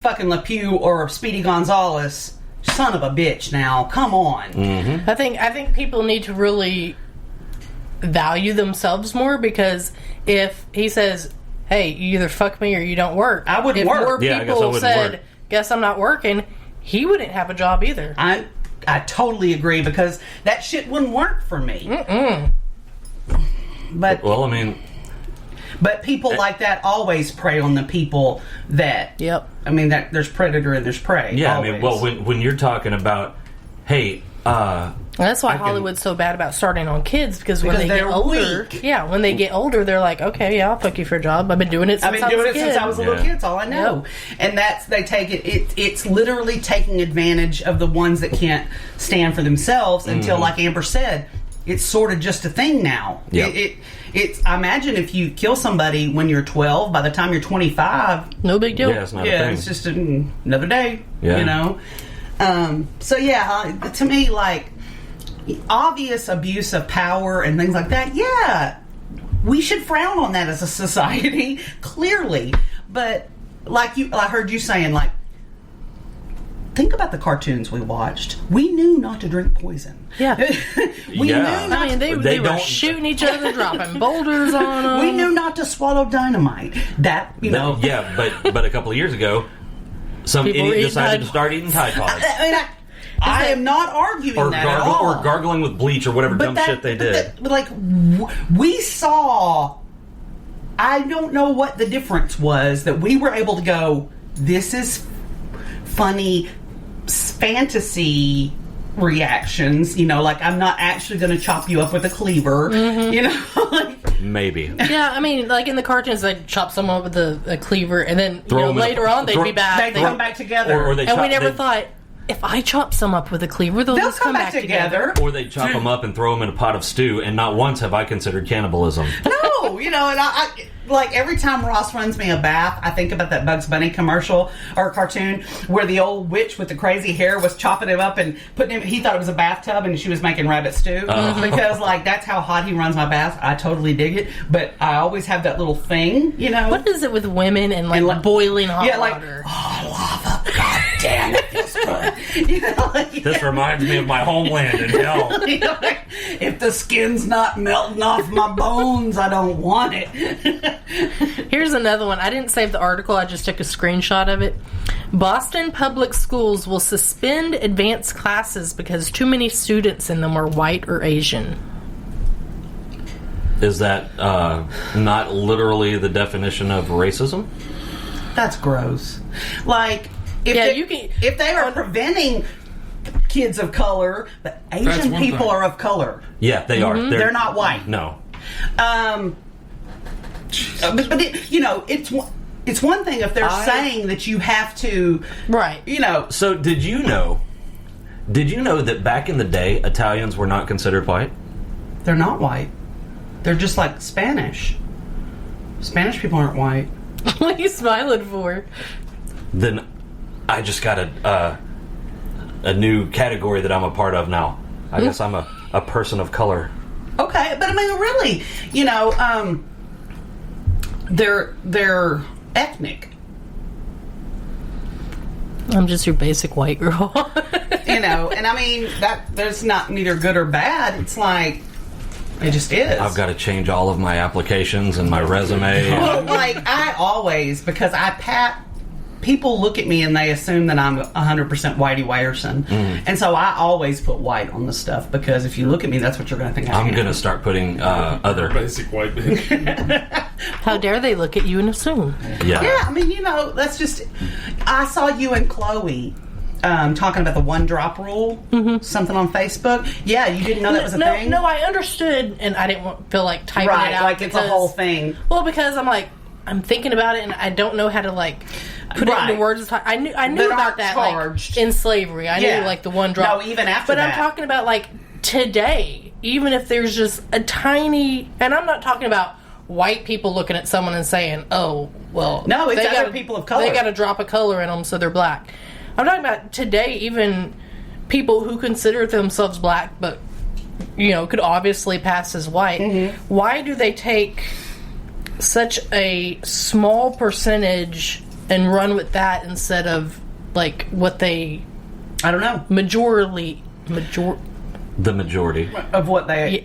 fucking LePew or Speedy Gonzalez. Son of a bitch now. Come on. Mm-hmm. I think people need to really value themselves more, because if he says, hey, you either fuck me or you don't work. I wouldn't work. If more people said, guess I'm not working, he wouldn't have a job either. I totally agree, because that shit wouldn't work for me. Mm-mm. But well, I mean, but people like that always prey on the people that. Yep. I mean, that there's predator and there's prey. Yeah, always. I mean, well, when you're talking about, hey, that's why Hollywood's so bad about starting on kids, because when they get older, when they get older, they're like, okay, yeah, I'll fuck you for a job. I've been doing it since I was a little kid. It's all I know. Yep. And they take it. It's literally taking advantage of the ones that can't stand for themselves until, like Amber said, it's sort of just a thing now. Yep. I imagine if you kill somebody when you're 12, by the time you're 25, no big deal. Yeah, it's not a thing. It's just another day. Yeah. You know. So to me, like, obvious abuse of power and things like that, yeah, we should frown on that as a society, clearly. But like I heard you saying, like, think about the cartoons we watched. We knew not to drink poison. Yeah. we knew not I mean, they were shooting each other, dropping boulders on them. We knew not to swallow dynamite. That, you know. Yeah, but a couple of years ago, some idiot decided to start eating Tide Pods. I am not arguing that at all. Or gargling with bleach or whatever dumb shit they did. We saw... I don't know what the difference was that we were able to go, this is funny fantasy reactions, you know, like, I'm not actually going to chop you up with a cleaver, you know. Maybe. Yeah, I mean, like in the cartoons, they'd chop someone up with a cleaver, and then later on they'd be back. They'd come back together. Or we never thought, if I chop some up with a cleaver, they'll just come back together. Or they chop them up and throw them in a pot of stew, and not once have I considered cannibalism. No, you know, and I like, every time Ross runs me a bath, I think about that Bugs Bunny commercial or cartoon where the old witch with the crazy hair was chopping him up and putting him, he thought it was a bathtub and she was making rabbit stew. Because, like, that's how hot he runs my bath. I totally dig it. But I always have that little thing, you know. What is it with women and, like boiling hot water? Lava. God damn, it feels good. You know, like, this reminds me of my homeland in hell. You know, like, if the skin's not melting off my bones, I don't want it. Here's another one. I didn't save the article. I just took a screenshot of it. Boston public schools will suspend advanced classes because too many students in them are white or Asian. Is that not literally the definition of racism? That's gross. Like, if they are preventing kids of color, but Asian people are of color. Yeah, they are. They're not white. No. But you know, it's one thing if they're saying that you have to, right? You know. So did you know that back in the day, Italians were not considered white? They're not white. They're just like Spanish. Spanish people aren't white. What are you smiling for? Then I just got a new category that I'm a part of now. I guess I'm a person of color. Okay, but I mean, really, you know, they're ethnic. I'm just your basic white girl. You know, and I mean, there's not neither good or bad. It's like, it just is. I've got to change all of my applications and my resume. Well, like, I always, because people look at me and they assume that I'm 100% Whitey Wyerson. And so I always put white on the stuff, because if you look at me, that's what you're going to think I am. I'm going to start putting other. Basic white bitch. How dare they look at you and assume? Yeah. Yeah, I mean, you know, that's just... I saw you and Chloe talking about the one drop rule, something on Facebook. Yeah, you didn't know that was a thing? No, I understood, and I didn't feel like typing it out. Like, it's a whole thing. Well, because I'm thinking about it, and I don't know how to, like, put it into words. I knew about that, like, in slavery. I knew, like, the one drop. No, even after that. But I'm talking about, like, today, even if there's just a tiny... And I'm not talking about white people looking at someone and saying, oh, well... No, it's other people of color. They got a drop of color in them, so they're black. I'm talking about today, even people who consider themselves black, but, you know, could obviously pass as white. Why do they take such a small percentage and run with that instead of like what they I don't know. The majority. Of what they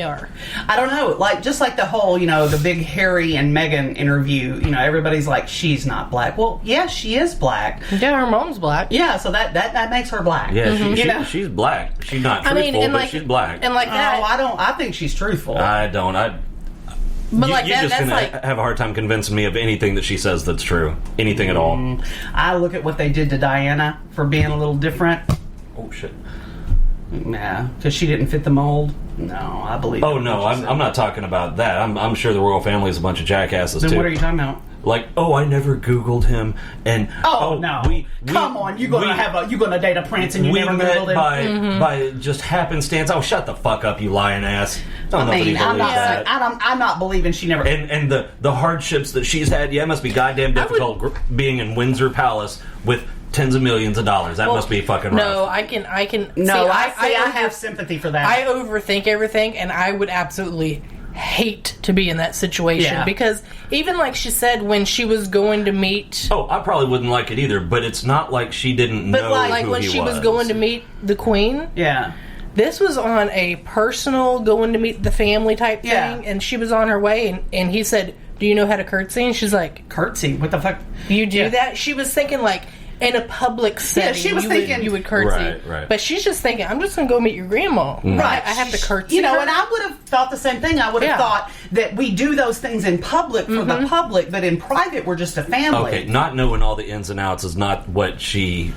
are. I don't know. Like, just like the whole, the big Harry and Meghan interview, everybody's like, she's not black. Well, yeah, she is black. Yeah, her mom's black. Yeah, so that makes her black. Yeah, she's black. She's not truthful, but she's black. And like that. I think she's truthful. I don't. But you're just going to have a hard time convincing me of anything that she says that's true. Anything at all. I look at what they did to Diana for being a little different. Oh, shit. Nah, because she didn't fit the mold. No, I believe. Oh no, I'm not talking about that. I'm sure the royal family is a bunch of jackasses then too. What are you talking about? Like, I never Googled him, and no, come on, you're gonna date a prince and you never Googled him by just happenstance. Oh, shut the fuck up, you lying ass! I'm not believing she never. And the hardships that she's had, it must be goddamn difficult being in Windsor Palace with tens of millions of dollars. That must be fucking rough. No, I can. No, I have sympathy for that. I overthink everything, and I would absolutely hate to be in that situation because even like she said when she was going to meet. Oh, I probably wouldn't like it either, but it's not like she didn't know like who when he she was going to meet the Queen. Yeah. This was on a personal going to meet the family type thing, and she was on her way, and he said, "Do you know how to curtsy?" And she's like, "Curtsy? What the fuck? You do that?" She was thinking like, in a public setting, she was thinking you would curtsy. Right. But she's just thinking, I'm just going to go meet your grandma. Right. I have to curtsy. And I would have thought the same thing. I would have thought that we do those things in public for the public, but in private, we're just a family. Okay, not knowing all the ins and outs is not what she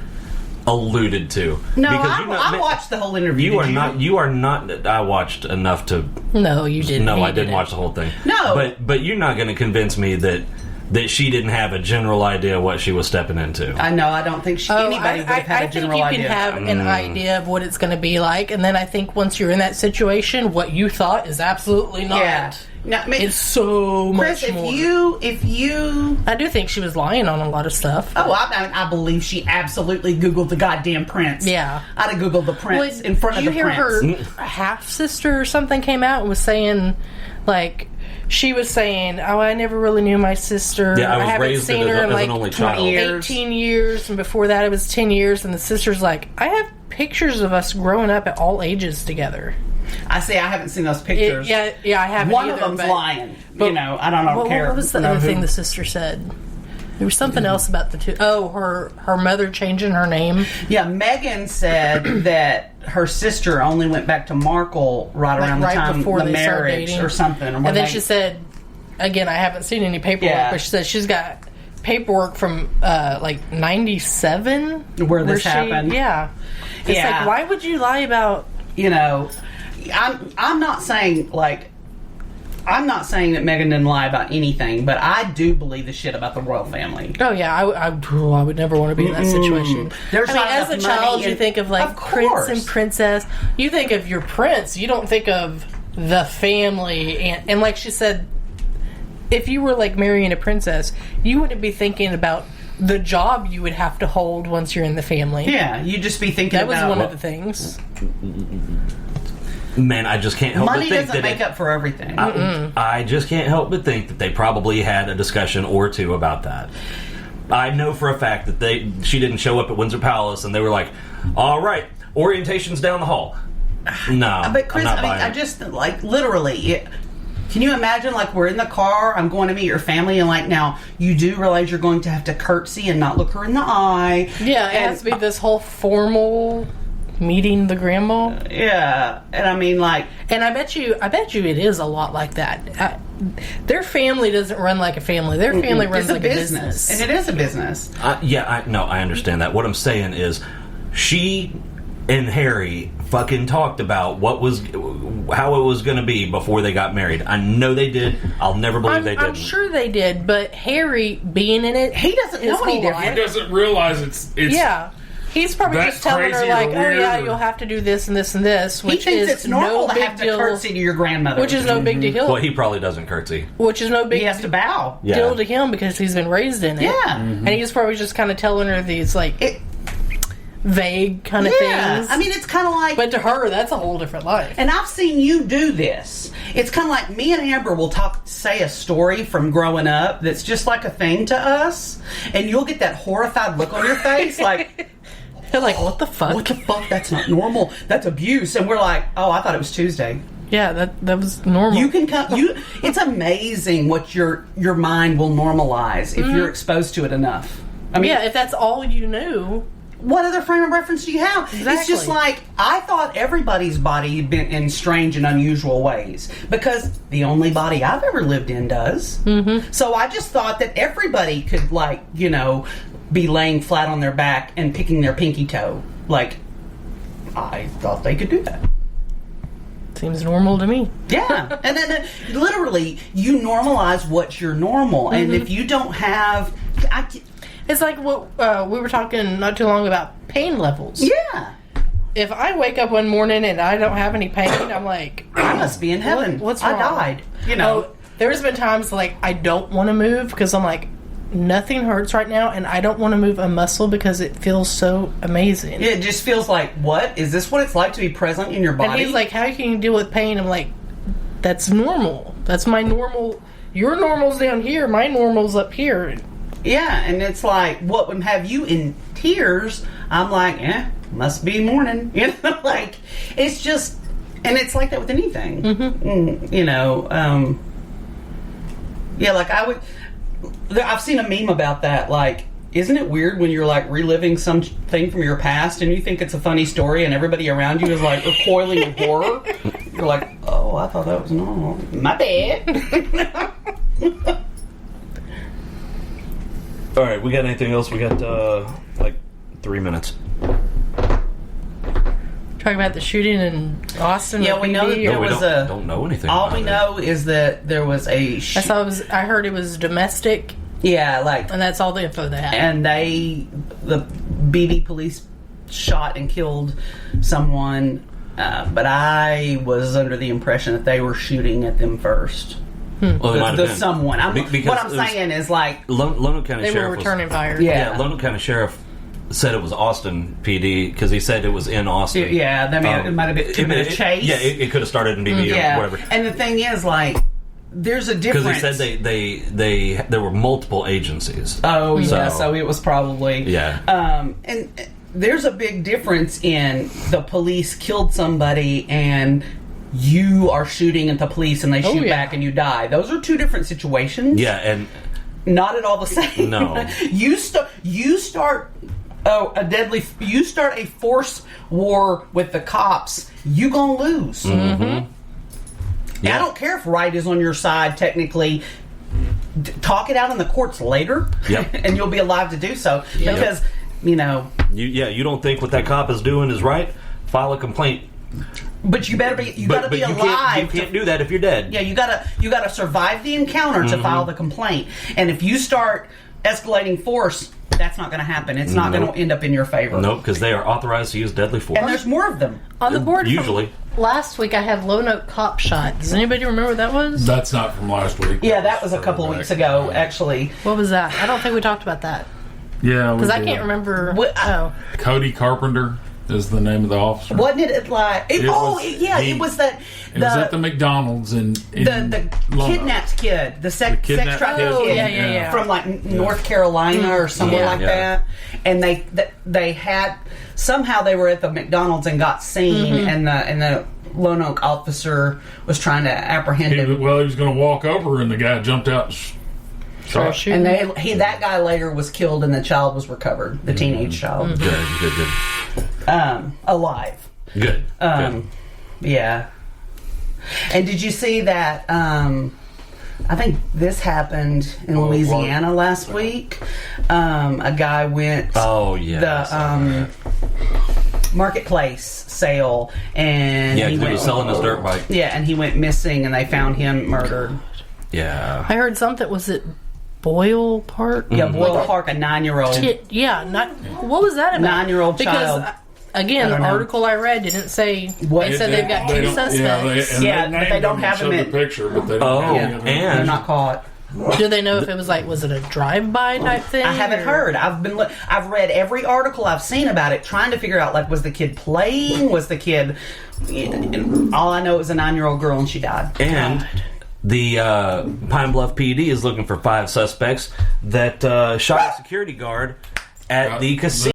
alluded to. No, I watched the whole interview. You are not. I watched enough to. No, you didn't. No, I didn't watch the whole thing. No, but you're not going to convince me that she didn't have a general idea what she was stepping into. I know. I don't think anybody would have had a general idea. I think you can have an idea of what it's going to be like, and then I think once you're in that situation, what you thought is absolutely not. Yeah. No, it's so Chris, much more. If you, I do think she was lying on a lot of stuff. Oh, I believe she absolutely Googled the goddamn prince. Yeah, I'd have Googled the prince in front of the prince. Did you hear her half sister or something came out and was saying, like, she was saying, I never really knew my sister. Yeah, I haven't raised seen her in like 18 years, and before that it was 10 years, and the sister's like, I have pictures of us growing up at all ages together. I haven't seen those pictures. I haven't One either, of them's lying. But, I don't care. What was the other thing the sister said? There was something else about the two. Oh, her mother changing her name. Yeah, Meghan said that her sister only went back to Markle around the time before the marriage or something. And then she said, again, I haven't seen any paperwork, but she said she's got paperwork from like 97 where this happened. Yeah, it's like, why would you lie about? I'm not saying that Meghan didn't lie about anything, but I do believe the shit about the royal family. Oh yeah, I would never want to be in that situation. As a child, you think of like prince and princess. You think of your prince. You don't think of the family. And like she said, if you were like marrying a princess, you wouldn't be thinking about the job you would have to hold once you're in the family. Yeah, you'd just be thinking that was one of the things. Man, I just can't help but think that money doesn't make up for everything. I just can't help but think that they probably had a discussion or two about that. I know for a fact that she didn't show up at Windsor Palace and they were like, all right, orientation's down the hall. No, but Chris, I just like literally. Can you imagine, like, we're in the car, I'm going to meet your family, and, like, now you do realize you're going to have to curtsy and not look her in the eye. Yeah, it has to be this whole formal meeting the grandma. Yeah, and I mean, like... And I bet you it is a lot like that. Their family doesn't run like a family. Their family runs like a business. And it is a business. I understand that. What I'm saying is, she and Harry fucking talked about how it was going to be before they got married. I know they did. I'll never believe they didn't. I'm sure they did, but Harry being in it, he doesn't know any different. He doesn't realize it's he's probably just telling her like, oh yeah, you'll have to do this and this and this. Which he thinks is it's normal no to big have to deal, curtsy to your grandmother, which is no big deal. Well, he probably doesn't curtsy, which is no big. He has to bow. Deal to him because he's been raised in it. Yeah, and he's probably just kind of telling her these like. vague kind of things. I mean, it's kind of like... But to her, that's a whole different life. And I've seen you do this. It's kind of like me and Amber will say a story from growing up that's just like a thing to us, and you'll get that horrified look on your face, like... You're like, what the fuck? What the fuck? That's not normal. That's abuse. And we're like, oh, I thought it was Tuesday. Yeah, that was normal. You can come. It's amazing what your mind will normalize if you're exposed to it enough. I mean, if that's all you knew. What other frame of reference do you have? Exactly. It's just like, I thought everybody's body had been in strange and unusual ways, because the only body I've ever lived in does. Mm-hmm. So I just thought that everybody could, like, be laying flat on their back and picking their pinky toe. Like, I thought they could do that. Seems normal to me. Yeah. And then literally, you normalize what's your normal. And if you don't have... It's like what we were talking not too long about pain levels. Yeah. If I wake up one morning and I don't have any pain, I'm like... I must be in heaven. What's wrong? I died. There's been times like I don't want to move because I'm like, nothing hurts right now, and I don't want to move a muscle because it feels so amazing. Yeah, it just feels like, what? Is this what it's like to be present in your body? And he's like, how can you deal with pain? I'm like, that's normal. That's my normal. Your normal's down here. My normal's up here. Yeah, and it's like, what would have you in tears? I'm like, must be morning. Like, it's just, and it's like that with anything. Mm-hmm. Like I've seen a meme about that. Like, isn't it weird when you're like reliving something from your past and you think it's a funny story and everybody around you is like recoiling in horror? You're like, oh, I thought that was normal. My bad. All right, we got anything else? We got like 3 minutes. Talking about the shooting in Austin. Yeah, we know that there was a. Don't know anything. All we know is that there was a. I heard it was domestic. Yeah, and that's all the info they had. And the BD police shot and killed someone, but I was under the impression that they were shooting at them first. Well, the someone. What I'm saying is like Lonoke County they Sheriff were returning fire. Yeah, Lonoke County Sheriff said it was Austin PD because he said it was in Austin. Yeah, that mean it might have been 2 minutes chase. Yeah, it could have started in BB or whatever. And the thing is, like, there's a difference because he said there were multiple agencies. Oh yeah, so it was probably and there's a big difference in the police killed somebody and you are shooting at the police and they shoot back and you die. Those are two different situations. Yeah, and not at all the same. No, you start a force war with the cops, you gonna lose. Mm-hmm. Yeah. I don't care if right is on your side technically. Talk it out in the courts later, and you'll be alive to do so. Yep. Because you don't think what that cop is doing is right. File a complaint. But you better be. You gotta be alive. You can't do that if you're dead. Yeah, you gotta survive the encounter to file the complaint. And if you start escalating force, that's not going to happen. It's not going to end up in your favor. Nope, because they are authorized to use deadly force. And there's more of them. On the board usually. Last week I have Lonoke cop shot. Does anybody remember what that was? That's not from last week. Yeah, that was a couple of weeks ago, actually. What was that? I don't think we talked about that. Yeah, because I can't remember. Cody Carpenter is the name of the officer. Wasn't it like? It was that. It was at the McDonald's in the kidnapped kid, the sex trafficking kid from like North Carolina or somewhere like that. And they had somehow they were at the McDonald's and got seen, and the Lonoke officer was trying to apprehend him. He was going to walk over, and the guy jumped out. And that guy later was killed, and the child was recovered. The teenage child, good. Alive. Good. Yeah. And did you see that? I think this happened in Louisiana last week. A guy went. Oh yeah. The marketplace sale, and he was selling his dirt bike. Yeah, and he went missing, and they found him murdered. Yeah. I heard something. Was it Boyle Park? Yeah, Boyle Park. A 9-year-old. What was that about? 9-year-old child. Again, the article I read didn't say. They said they've got two suspects. But they don't have them in the picture. But they they're not caught. Do they know if it was was it a drive-by type thing? I haven't heard. I've read every article I've seen about it, trying to figure out was the kid playing? Was the kid? All I know is a 9-year-old girl and she died. And the Pine Bluff PD is looking for 5 suspects that shot a security guard at the casino.